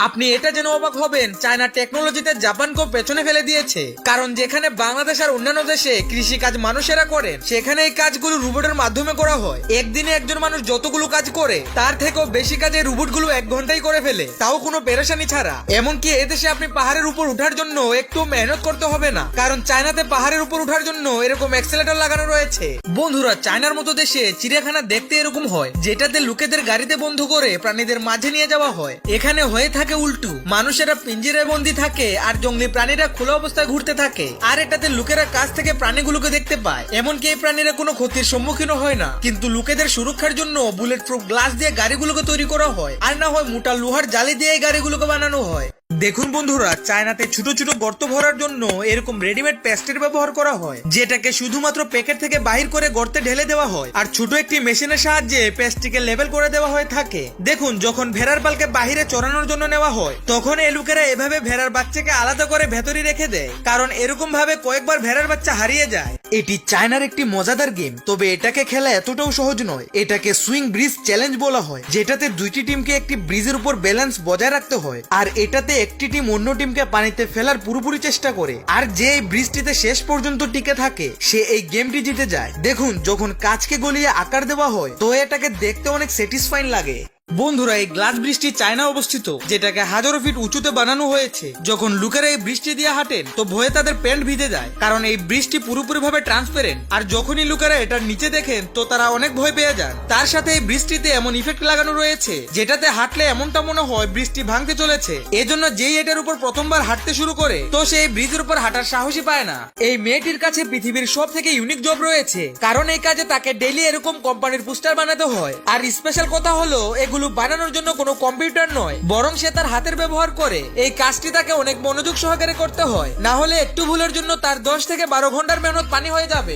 আপনি এটা জেনে অবাক হবেন, চায়না টেকনোলজিতে জাপানকেও পেছনে ফেলে দিয়েছে। কারণ যেখানে বাংলাদেশ আর অন্যান্য দেশে কৃষি কাজ মানুষেরা করেন, সেখানে এই কাজগুলো রোবটের মাধ্যমে করা হয়। একদিনে একজন মানুষ যতগুলো কাজ করে তার থেকেও বেশি কাজ এই রোবটগুলো 1 ঘন্টায় করে ফেলে, তাও কোনো পেরেশানি ছাড়া। এমনকি এদেশে আপনি পাহাড়ের উপর উঠার জন্য একটু মেহনত করতে হবে না, কারণ চায়নাতে পাহাড়ের উপর উঠার জন্য এরকম এক্সেলেটর লাগানো রয়েছে। বন্ধুরা, চায়নার মতো দেশে চিড়িয়াখানা দেখতে এরকম হয়, যেটাতে লোকেদের গাড়িতে বন্ধ করে প্রাণীদের মাঝে নিয়ে যাওয়া হয়। এখানে হয়ে থাকে উল্টো, মানুষেরা পিঞ্জিরায় বন্দী থাকে আর জঙ্গলি প্রাণীরা খোলা অবস্থায় ঘুরতে থাকে। আর এটাতে লোকেরা কাছ থেকে প্রাণীগুলোকে দেখতে পায়। এমনকি এই প্রাণীরা কোনো ক্ষতির সম্মুখীন হয় না, কিন্তু লোকেদের সুরক্ষার জন্য বুলেট প্রুফ গ্লাস দিয়ে গাড়িগুলোকে তৈরি করা হয়, আর না হয় মোটা লোহার জালি দিয়ে এই গাড়িগুলোকে বানানো হয়। দেখুন বন্ধুরা, চায়নাতে ছোট ছোট গর্ত ভরার জন্য এরকম রেডিমেড প্যাস্টের ব্যবহার করা হয়, যেটাকে শুধুমাত্র প্যাকেট থেকে বাহির করে গর্তে ঢেলে দেওয়া হয় আর ছোট একটি মেশিনের সাহায্যে প্যাস্টটিকে লেভেল করে দেওয়া হয়ে থাকে। দেখুন, যখন ভেড়ার পালকে বাহিরে চড়ানোর জন্য নেওয়া হয়, তখন এই লোকেরা এভাবে ভেড়ার বাচ্চাকে আলাদা করে ভেতরে রেখে দেয়, কারণ এরকম ভাবে কয়েকবার ভেড়ার বাচ্চা হারিয়ে যায়। এটি চায়নার একটি মজাদার গেম, তবে এটাকে খেলা এতটাও সহজ নয়। এটাকে সুইং ব্রিজ চ্যালেঞ্জ বলা হয়, যেটাতে দুইটি টিমকে একটি ব্রিজের উপর ব্যালেন্স বজায় রাখতে হয়, আর এটাতে একটি টিম অন্য টিমকে পানিতে ফেলার পুরোপুরি চেষ্টা করে, আর যে এই ব্রিজটিতে শেষ পর্যন্ত টিকে থাকে সে এই গেমটি জিতে যায়। দেখুন, যখন কাঁচকে গলিয়ে আকার দেওয়া হয় তো এটাকে দেখতে অনেক স্যাটিসফাইং লাগে। বন্ধুরা, এই গ্লাস ব্রিজটি চায়না অবস্থিত, যেটাকে হাজারো ফিট উঁচুতে বানানো হয়েছে। যখন লোকেরা এই ব্রিজটি দিয়ে হাঁটেন তো ভয়ে তাদের প্যান্ট ভিজে যায়, কারণ এই ব্রিজটি পুরোপুরি ভাবে ট্রান্সপারেন্ট। আর যখনই লোকেরা এটার নিচে দেখেন তো তারা অনেক ভয় পেয়ে যান। তার সাথে এই ব্রিজটিতে এমন ইফেক্ট লাগানো রয়েছে, যেটাতে হাঁটলে এমনটা মনে হয় ব্রিজটি ভাঙতে চলেছে। এজন্য যেই এটার উপর প্রথমবার হাঁটতে শুরু করে তো সে এই ব্রিজের উপর হাঁটার সাহসই পায় না। এই মেয়েটির কাছে পৃথিবীর সব থেকে ইউনিক জব রয়েছে, কারণ এই কাজে তাকে ডেইলি এরকম কোম্পানির পোস্টার বানাতে হয়। আর স্পেশাল কথা হলো, এগুলো বানানোর জন্য কোনো কম্পিউটার নয়, বরং সে তার হাতের ব্যবহার করে। এই কাজটি তাকে অনেক মনোযোগ সহকারে করতে হয়, না হলে একটু ভুলের জন্য তার 10 থেকে 12 ঘন্টার মেহনত পানি হয়ে যাবে।